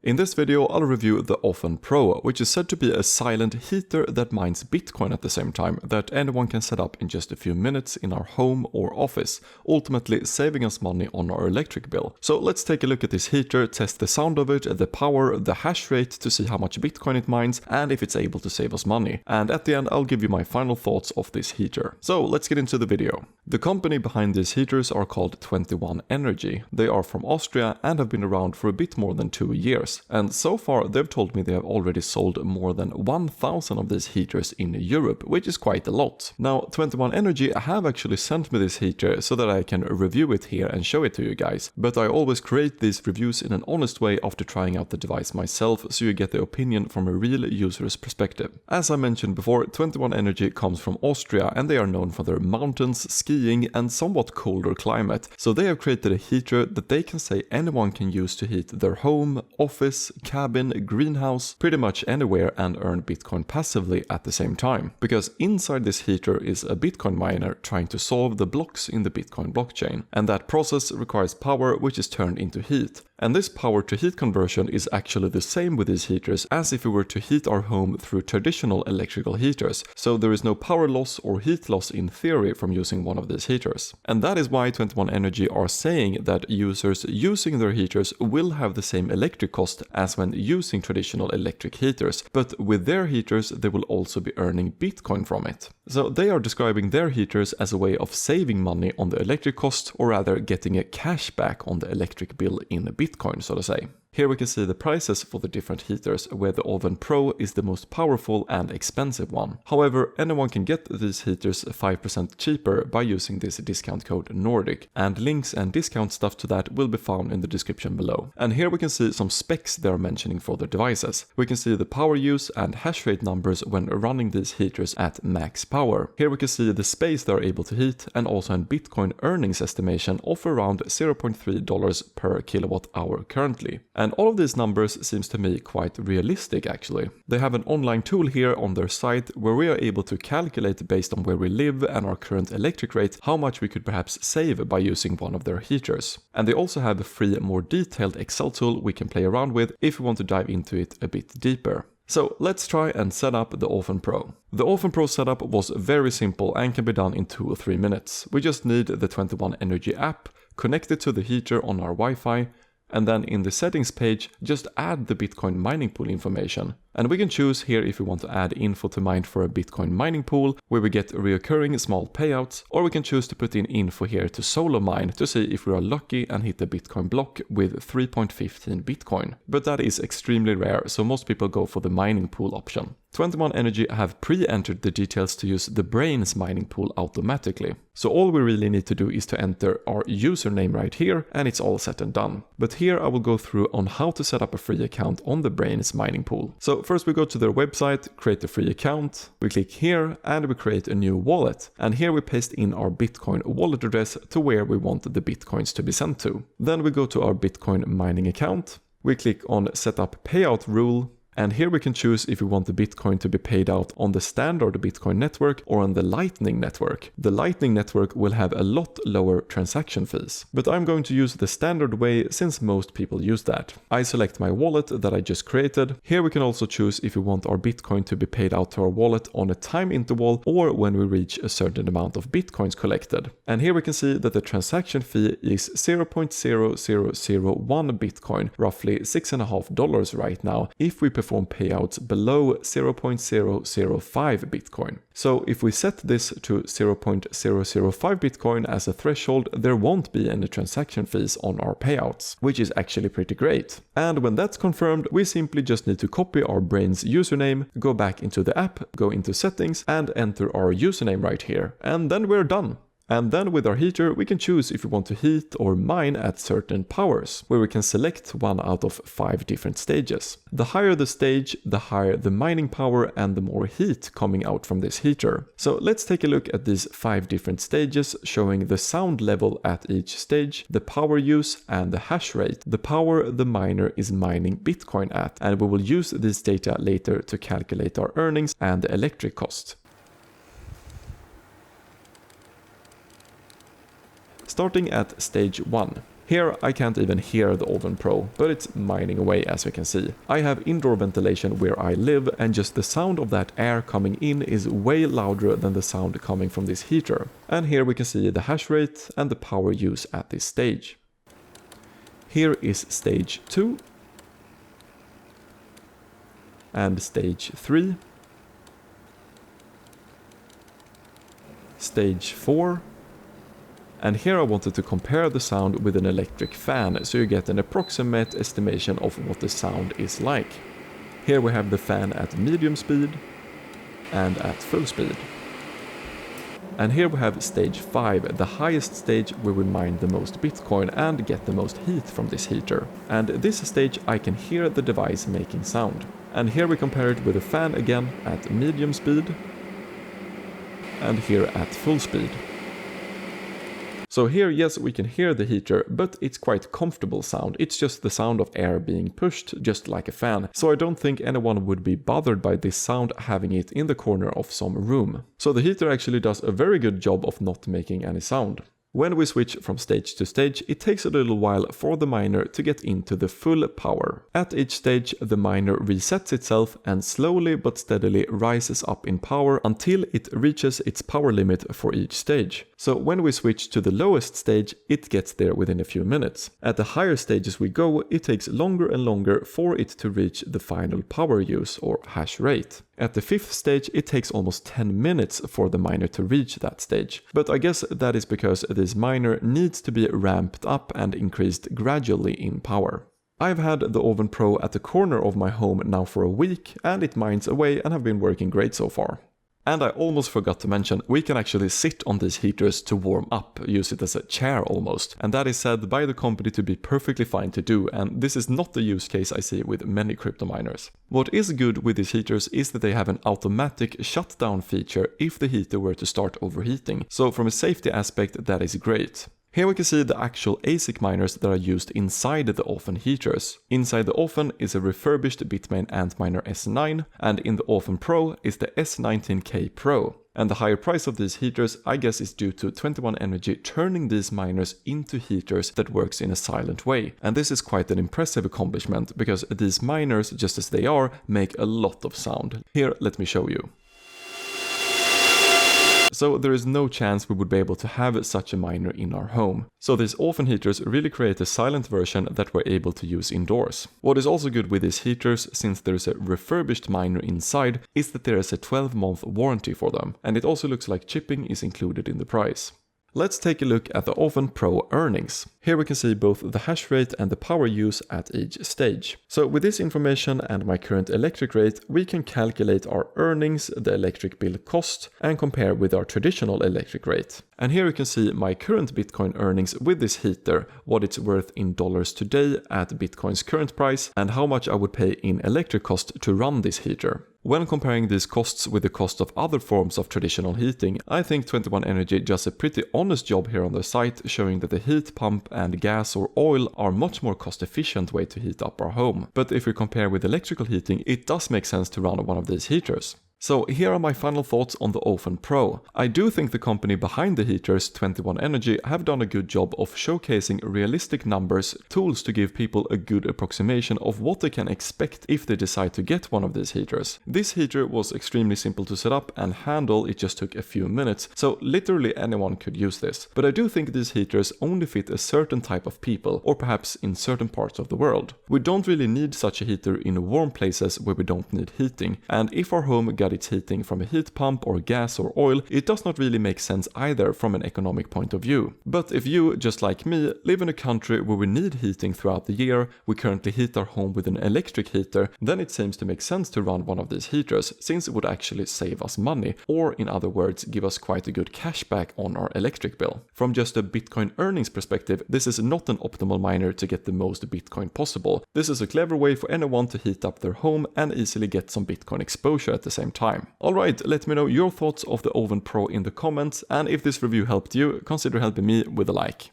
In this video, I'll review the Ofen Pro, which is said to be a silent heater that mines Bitcoin at the same time, that anyone can set up in just a few minutes in our home or office, ultimately saving us money on our electric bill. So let's take a look at this heater, test the sound of it, the power, the hash rate to see how much Bitcoin it mines, and if it's able to save us money. And at the end, I'll give you my final thoughts of this heater. So let's get into the video. The company behind these heaters are called 21Energy. They are from Austria and have been around for a bit more than 2 years. And so far they've told me they have already sold more than 1,000 of these heaters in Europe, which is quite a lot. Now 21Energy have actually sent me this heater so that I can review it here and show it to you guys, but I always create these reviews in an honest way after trying out the device myself, so you get the opinion from a real user's perspective. As I mentioned before, 21Energy comes from Austria and they are known for their mountains, skiing and somewhat colder climate, so they have created a heater that they can say anyone can use to heat their home, office, cabin, greenhouse, pretty much anywhere, and earn Bitcoin passively at the same time. Because inside this heater is a Bitcoin miner trying to solve the blocks in the Bitcoin blockchain, and that process requires power which is turned into heat. And this power to heat conversion is actually the same with these heaters as if we were to heat our home through traditional electrical heaters, so there is no power loss or heat loss in theory from using one of these heaters. And that is why 21Energy are saying that users using their heaters will have the same electric cost as when using traditional electric heaters, but with their heaters they will also be earning Bitcoin from it. So they are describing their heaters as a way of saving money on the electric cost, or rather getting a cash back on the electric bill in Bitcoin, so to say. Here we can see the prices for the different heaters, where the Ofen Pro is the most powerful and expensive one. However, anyone can get these heaters 5% cheaper by using this discount code Nordic, and links and discount stuff to that will be found in the description below. And here we can see some specs they are mentioning for their devices. We can see the power use and hash rate numbers when running these heaters at max power. Here we can see the space they are able to heat, and also a Bitcoin earnings estimation of around $0.3 per kilowatt hour currently. And all of these numbers seems to me quite realistic actually. They have an online tool here on their site where we are able to calculate based on where we live and our current electric rate how much we could perhaps save by using one of their heaters. And they also have a free, more detailed Excel tool we can play around with if we want to dive into it a bit deeper. So let's try and set up the Ofen Pro. The Ofen Pro setup was very simple and can be done in 2 or 3 minutes. We just need the 21Energy app, connect it to the heater on our Wi-Fi, and then in the settings page just add the Bitcoin mining pool information. And we can choose here if we want to add info to mine for a Bitcoin mining pool where we get reoccurring small payouts, or we can choose to put in info here to solo mine to see if we are lucky and hit the Bitcoin block with 3.15 Bitcoin. But that is extremely rare, so most people go for the mining pool option. 21Energy have pre-entered the details to use the Brains mining pool automatically. So all we really need to do is to enter our username right here, and it's all set and done. But here I will go through on how to set up a free account on the Brains mining pool. So first we go to their website, create a free account, we click here and we create a new wallet. And here we paste in our Bitcoin wallet address to where we want the Bitcoins to be sent to. Then we go to our Bitcoin mining account, we click on Setup Payout Rule, and here we can choose if we want the Bitcoin to be paid out on the standard Bitcoin network or on the Lightning network. The Lightning network will have a lot lower transaction fees, but I'm going to use the standard way since most people use that. I select my wallet that I just created. Here we can also choose if we want our Bitcoin to be paid out to our wallet on a time interval or when we reach a certain amount of Bitcoins collected. And here we can see that the transaction fee is 0.0001 Bitcoin, roughly $6.50 right now, if we perform payouts below 0.005 Bitcoin. So if we set this to 0.005 Bitcoin as a threshold, there won't be any transaction fees on our payouts, which is actually pretty great. And when that's confirmed, we simply just need to copy our Brains username, go back into the app, go into settings and enter our username right here. And then we're done. And then with our heater, we can choose if we want to heat or mine at certain powers, where we can select one out of 5 different stages. The higher the stage, the higher the mining power and the more heat coming out from this heater. So let's take a look at these 5 different stages, showing the sound level at each stage, the power use and the hash rate, the power the miner is mining Bitcoin at, and we will use this data later to calculate our earnings and the electric cost. Starting at stage 1. Here I can't even hear the Ofen Pro, but it's mining away as you can see. I have indoor ventilation where I live, and just the sound of that air coming in is way louder than the sound coming from this heater. And here we can see the hash rate and the power use at this stage. Here is stage 2 and stage 3, stage 4, and here I wanted to compare the sound with an electric fan, so you get an approximate estimation of what the sound is like. Here we have the fan at medium speed and at full speed. And here we have stage 5, the highest stage where we mine the most Bitcoin and get the most heat from this heater. And this stage I can hear the device making sound. And here we compare it with a fan again at medium speed and here at full speed. So here, yes, we can hear the heater, but it's quite comfortable sound. It's just the sound of air being pushed, just like a fan. So I don't think anyone would be bothered by this sound having it in the corner of some room. So the heater actually does a very good job of not making any sound. When we switch from stage to stage, it takes a little while for the miner to get into the full power. At each stage, the miner resets itself and slowly but steadily rises up in power until it reaches its power limit for each stage. So when we switch to the lowest stage, it gets there within a few minutes. At the higher stages we go, it takes longer and longer for it to reach the final power use or hash rate. At the 5th stage, it takes almost 10 minutes for the miner to reach that stage. But I guess that is because this miner needs to be ramped up and increased gradually in power. I've had the Ofen Pro at the corner of my home now for a week, and it mines away and have been working great so far. And I almost forgot to mention, we can actually sit on these heaters to warm up, use it as a chair almost. And that is said by the company to be perfectly fine to do, and this is not the use case I see with many crypto miners. What is good with these heaters is that they have an automatic shutdown feature if the heater were to start overheating. So from a safety aspect, that is great. Here we can see the actual ASIC miners that are used inside the Ofen heaters. Inside the Ofen is a refurbished Bitmain Antminer S9, and in the Ofen Pro is the S19K Pro. And the higher price of these heaters, I guess, is due to 21Energy turning these miners into heaters that works in a silent way. And this is quite an impressive accomplishment, because these miners, just as they are, make a lot of sound. Here, let me show you. So there is no chance we would be able to have such a miner in our home. So these Ofen heaters really create a silent version that we're able to use indoors. What is also good with these heaters, since there is a refurbished miner inside, is that there is a 12-month warranty for them. And it also looks like chipping is included in the price. Let's take a look at the Ofen Pro earnings. Here we can see both the hash rate and the power use at each stage. So with this information and my current electric rate, we can calculate our earnings, the electric bill cost, and compare with our traditional electric rate. And here you can see my current Bitcoin earnings with this heater, what it's worth in dollars today at Bitcoin's current price, and how much I would pay in electric cost to run this heater. When comparing these costs with the cost of other forms of traditional heating, I think 21Energy does a pretty honest job here on their site, showing that the heat pump and gas or oil are much more cost-efficient way to heat up our home. But if we compare with electrical heating, it does make sense to run one of these heaters. So here are my final thoughts on the Ofen Pro. I do think the company behind the heaters, 21Energy, have done a good job of showcasing realistic numbers, tools to give people a good approximation of what they can expect if they decide to get one of these heaters. This heater was extremely simple to set up and handle, it just took a few minutes, so literally anyone could use this. But I do think these heaters only fit a certain type of people, or perhaps in certain parts of the world. We don't really need such a heater in warm places where we don't need heating, and if our home got its heating from a heat pump or gas or oil, it does not really make sense either from an economic point of view. But if you, just like me, live in a country where we need heating throughout the year, we currently heat our home with an electric heater, then it seems to make sense to run one of these heaters, since it would actually save us money, or in other words, give us quite a good cashback on our electric bill. From just a Bitcoin earnings perspective, this is not an optimal miner to get the most Bitcoin possible. This is a clever way for anyone to heat up their home and easily get some Bitcoin exposure at the same time. Alright, let me know your thoughts of the Ofen Pro in the comments, and if this review helped you, consider helping me with a like.